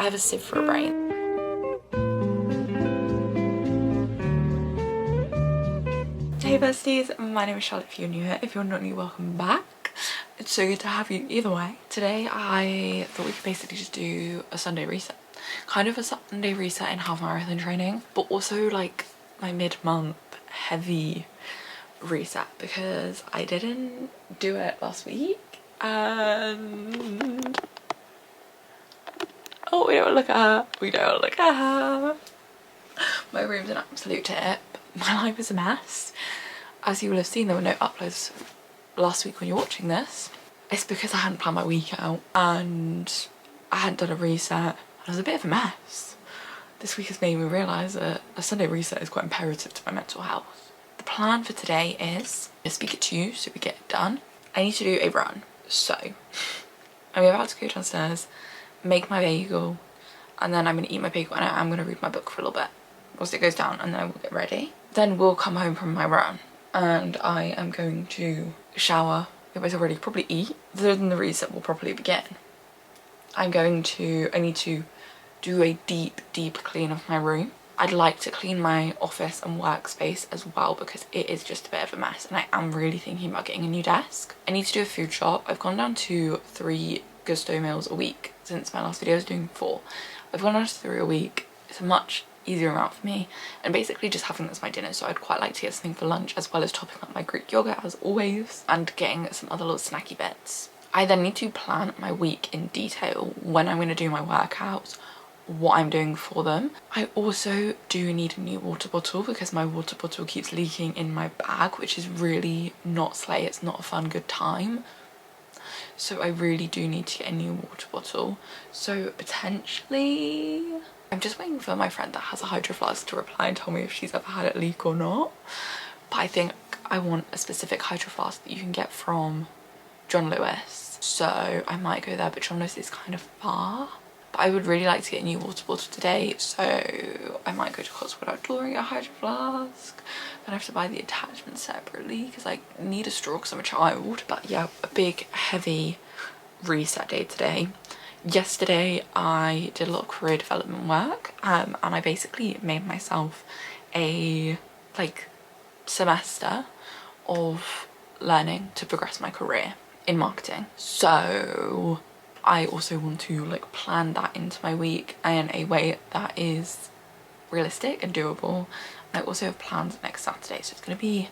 I have a sieve for a brain. Hey besties, my name is Charlotte if you're new here. If you're not new, welcome back. It's so good to have you either way. Today I thought we could basically just do a Sunday reset. Kind of a Sunday reset in half marathon training, but also like my mid-month heavy reset because I didn't do it last week and oh, we don't look at her. We don't look at her. My room's an absolute tip. My life is a mess. As you will have seen, there were no uploads last week when you're watching this. It's because I hadn't planned my week out and I hadn't done a reset. It was a bit of a mess. This week has made me realise that a Sunday reset is quite imperative to my mental health. The plan for today is to speak it to you so we get it done. I need to do a run. So I'm about to go downstairs, make my bagel, and then I'm going to eat my bagel and I'm going to read my book for a little bit whilst it goes down, and then I will get ready. Then we'll come home from my run and I am going to shower, get myself ready, probably eat. Then the reset will probably begin. I need to do a deep clean of my room. I'd like to clean my office and workspace as well because it is just a bit of a mess and I am really thinking about getting a new desk. I need to do a food shop. I've gone down to 3 gusto meals a week since my last video. I was doing 4. I've gone down to 3 a week. It's a much easier amount for me and basically just having this as my dinner, so I'd quite like to get something for lunch as well as topping up my Greek yogurt as always and getting some other little snacky bits. I then need to plan my week in detail, when I'm going to do my workouts, what I'm doing for them. I also do need a new water bottle because my water bottle keeps leaking in my bag, which is really not slay. It's not a fun good time. So I really do need to get a new water bottle. So potentially I'm just waiting for my friend that has a hydro flask to reply and tell me if she's ever had it leak or not. But I think I want a specific hydro flask that you can get from John Lewis. So I might go there, but John Lewis is kind of far. But I would really like to get a new water bottle today, so I might go to Cotswold Outdoor and get a hydro flask. Then I have to buy the attachment separately because I need a straw because I'm a child. But yeah, a big heavy reset day today. Yesterday I did a lot of career development work and I basically made myself a semester of learning to progress my career in marketing. So I also want to plan that into my week in a way that is realistic and doable. I also have plans next Saturday, so it's going to be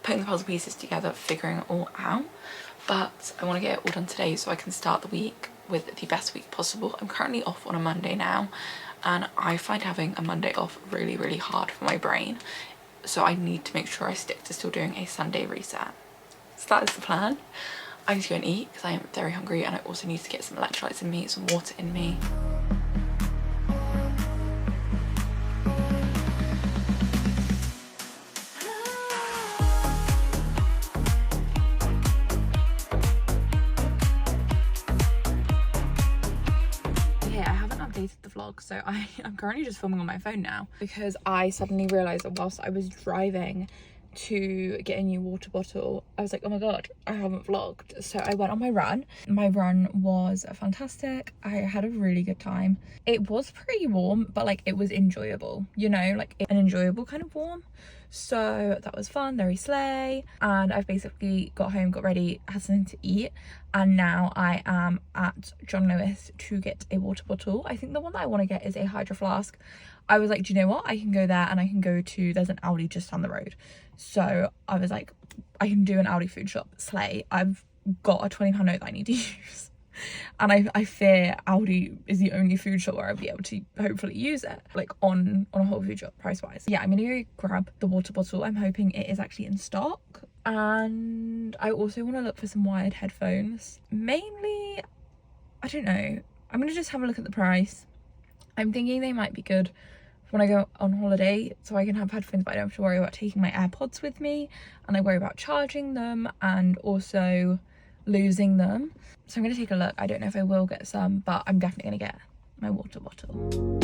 putting the puzzle pieces together, figuring it all out. But I want to get it all done today so I can start the week with the best week possible. I'm currently off on a Monday now and I find having a Monday off really hard for my brain, so I need to make sure I stick to still doing a Sunday reset. So that is the plan. I need to go and eat because I am very hungry and I also need to get some electrolytes in me, some water in me. The vlog, so I'm currently just filming on my phone now because I suddenly realized that whilst I was driving to get a new water bottle, I was like, oh my god, I haven't vlogged. So I went on my run. My run was fantastic. I had a really good time. It was pretty warm, but it was enjoyable, you know, an enjoyable kind of warm. So that was fun, very slay. And I've basically got home, got ready, had something to eat, and now I am at John Lewis to get a water bottle. I think the one that I want to get is a hydro flask. I was like, do you know what, I can go there and I can go to, there's an Aldi just down the road, so I was like, I can do an Aldi food shop, slay. I've got a £20 note that I need to use and I fear Aldi is the only food shop where I'll be able to hopefully use it on a whole food shop price wise. Yeah, I'm gonna go grab the water bottle. I'm hoping it is actually in stock, and I also want to look for some wired headphones. Mainly, I don't know, I'm gonna just have a look at the price. I'm thinking they might be good when I go on holiday, so I can have headphones but I don't have to worry about taking my AirPods with me, and I worry about charging them and also losing them. So I'm going to take a look. I don't know if I will get some, but I'm definitely going to get my water bottle.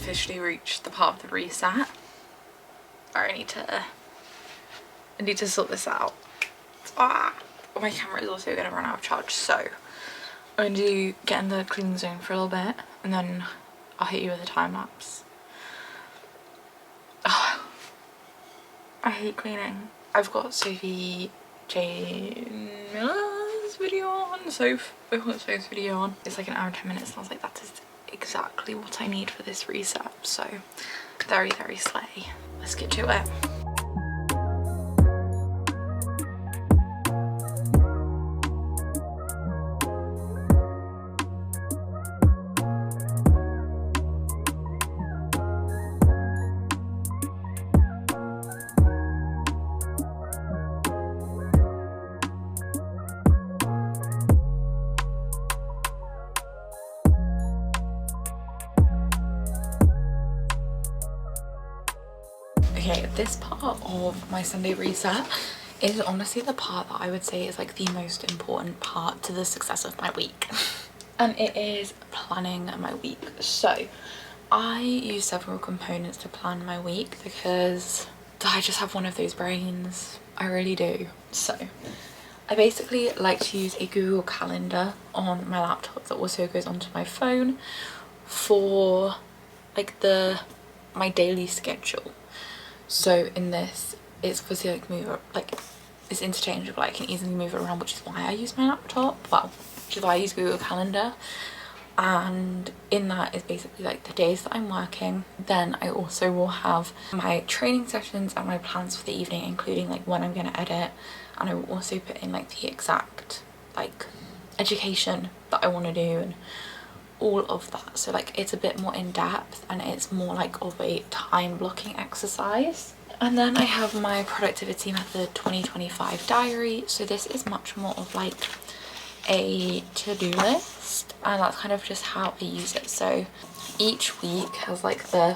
officially reached the part of the reset. I need to sort this out. My camera is also going to run out of charge, so I'm going to get in the cleaning zone for a little bit and then I'll hit you with a time lapse. Oh, I hate cleaning. I've got Sophie J Miller's video on, Soph's video on. It's like an hour and 10 minutes and I was like, that is exactly what I need for this reset. So very, very slay. Let's get to it. Okay, this part of my Sunday reset is honestly the part that I would say is like the most important part to the success of my week. And it is planning my week. So I use several components to plan my week because I just have one of those brains. I really do. So I basically like to use a Google Calendar on my laptop that also goes onto my phone for like my daily schedule. So in this, it's obviously like it's interchangeable. I can easily move it around, which is why I use my laptop. Well, which is why I use Google Calendar. And in that is basically like the days that I'm working. Then I also will have my training sessions and my plans for the evening, including like when I'm going to edit. And I will also put in like the exact like education that I want to do and all of that. So like it's a bit more in depth and it's more like of a time blocking exercise. And then I have my productivity method 2025 diary. So this is much more of like a to-do list, and that's kind of just how I use it. So each week has like the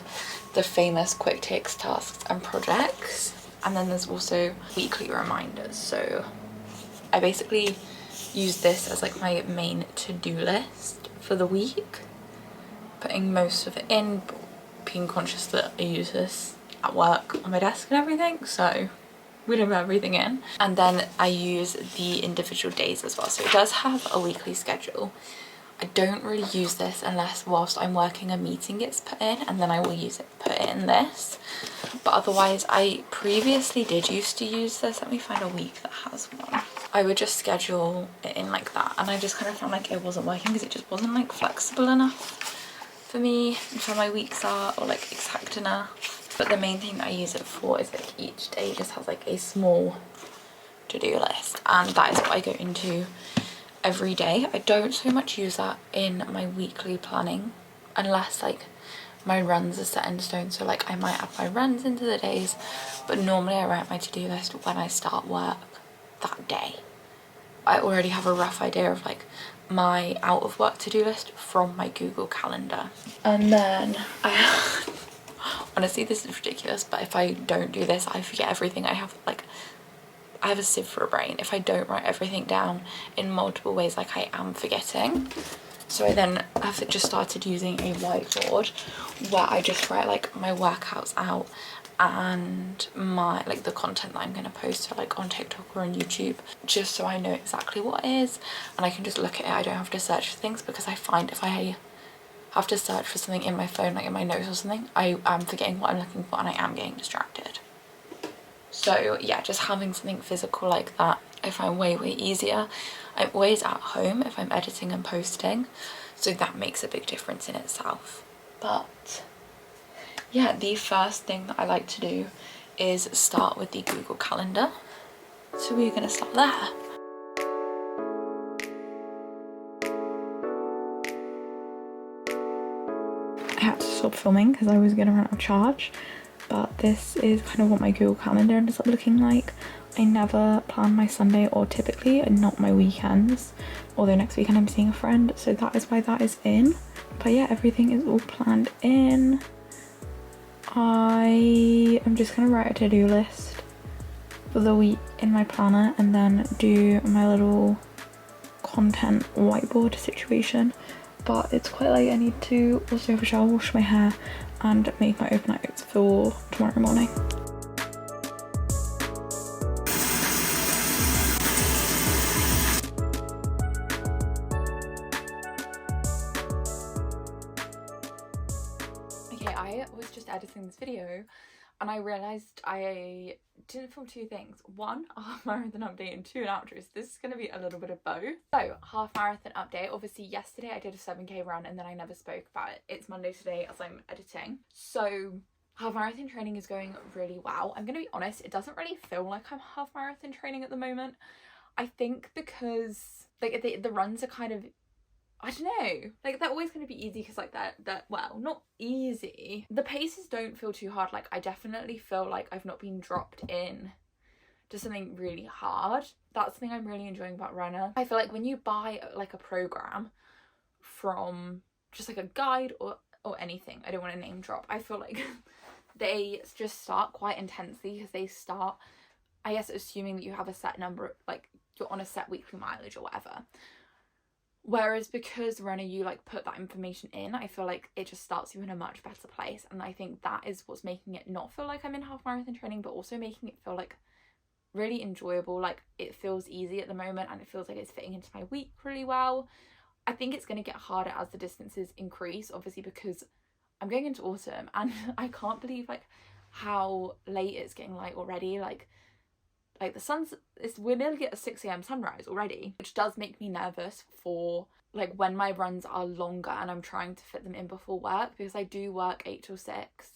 famous quick takes, tasks and projects, and then there's also weekly reminders. So I basically use this as like my main to-do list for the week, putting most of it in, being conscious that I use this at work on my desk and everything, so we don't have everything in. And then I use the individual days as well. So it does have a weekly schedule. I don't really use this unless whilst I'm working a meeting gets put in, and then I will put it in this. But otherwise I previously used to use this. Let me find a week that has one. I would just schedule it in like that, and I just kind of found like it wasn't working because it just wasn't like flexible enough for me, for my weeks are, or like exact enough. But the main thing that I use it for is like each day just has like a small to-do list, and that is what I go into every day. I don't so much use that in my weekly planning unless like my runs are set in stone. So like I might add my runs into the days, but normally I write my to-do list when I start work that day. I already have a rough idea of like my out of work to-do list from my Google Calendar. And then honestly this is ridiculous, but if I don't do this I forget everything. I have a sieve for a brain. If I don't write everything down in multiple ways, like I am forgetting. So I then have just started using a whiteboard where I just write like my workouts out and my like the content that I'm going to post, so like on TikTok or on YouTube, just so I know exactly what it is and I can just look at it. I don't have to search for things, because I find if I have to search for something in my phone, like in my notes or something, I am forgetting what I'm looking for and I am getting distracted. So yeah, just having something physical like that I find way easier. I'm always at home if I'm editing and posting, so that makes a big difference in itself. But yeah, the first thing that I like to do is start with the Google Calendar. So we're going to start there. I had to stop filming because I was going to run out of charge. But this is kind of what my Google Calendar ends up looking like. I never plan my Sunday, or typically not my weekends, although next weekend I'm seeing a friend, so that is why that is in. But yeah, everything is all planned in. I am just going to write a to-do list for the week in my planner and then do my little content whiteboard situation but it's quite late. I need to also have a shower, wash my hair and make my overnight oats for tomorrow morning. Okay, I was just editing this video and I realised I didn't film two things. One, a half marathon update, and two, an outro. So this is going to be a little bit of both. So, half marathon update. Obviously, yesterday I did a 7k run and then I never spoke about it. It's Monday today as I'm editing. So, half marathon training is going really well. I'm going to be honest, it doesn't really feel like I'm half marathon training at the moment. I think because like the runs are kind of, I don't know, like they're always going to be easy because like they're well, not easy. The paces don't feel too hard. Like I definitely feel like I've not been dropped in to something really hard. That's something I'm really enjoying about Runner. I feel like when you buy like a program from just like a guide or anything, I don't want to name drop, I feel like they just start quite intensely because they start, I guess, assuming that you have a set number, like you're on a set weekly mileage or whatever. Whereas because Runner, you like put that information in, I feel like it just starts you in a much better place. And I think that is what's making it not feel like I'm in half marathon training, but also making it feel like really enjoyable. Like it feels easy at the moment and it feels like it's fitting into my week really well. I think it's going to get harder as the distances increase, obviously, because I'm going into autumn and I can't believe like how late it's getting light already. Like the we're nearly at a 6 a.m. sunrise already, which does make me nervous for like when my runs are longer and I'm trying to fit them in before work, because I do work 8 till 6,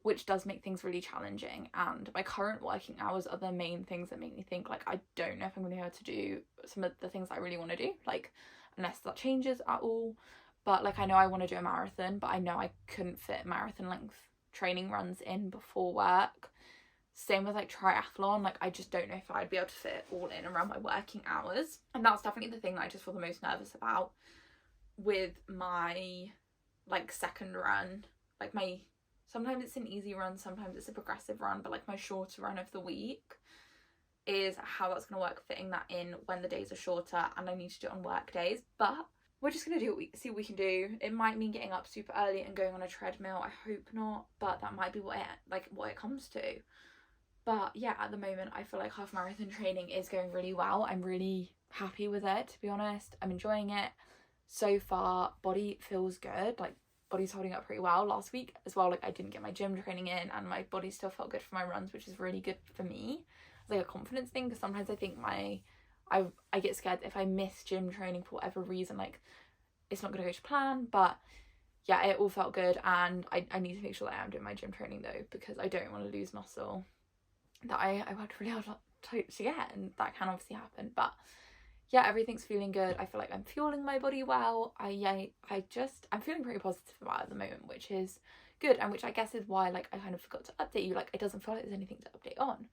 which does make things really challenging. And my current working hours are the main things that make me think like I don't know if I'm going to be able to do some of the things I really want to do, like unless that changes at all. But like I know I want to do a marathon, but I know I couldn't fit marathon length training runs in before work. Same with like triathlon, like I just don't know if I'd be able to fit it all in around my working hours. And that's definitely the thing that I just feel the most nervous about with my like second run. Like sometimes it's an easy run, sometimes it's a progressive run, but like my shorter run of the week is how that's going to work, fitting that in when the days are shorter and I need to do it on work days. But we're just going to see what we can do. It might mean getting up super early and going on a treadmill. I hope not, but that might be what it comes to. But yeah, at the moment I feel like half marathon training is going really well. I'm really happy with it, to be honest. I'm enjoying it so far. Body feels good, like body's holding up pretty well. Last week as well, like I didn't get my gym training in and my body still felt good for my runs, which is really good for me. It's like a confidence thing, because sometimes I think I get scared if I miss gym training for whatever reason, like it's not going to go to plan. But yeah, it all felt good, and I need to make sure that I am doing my gym training though, because I don't want to lose muscle that I worked really hard to get, and that can obviously happen. But yeah, everything's feeling good. I feel like I'm fueling my body well. I'm feeling pretty positive about it at the moment, which is good, and which I guess is why like I kind of forgot to update you. Like it doesn't feel like there's anything to update on.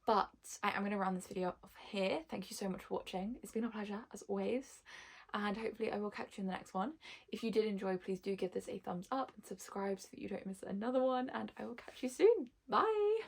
But I am going to round this video off here. Thank you so much for watching. It's been a pleasure as always, and hopefully I will catch you in the next one. If you did enjoy, please do give this a thumbs up and subscribe so that you don't miss another one, and I will catch you soon. Bye!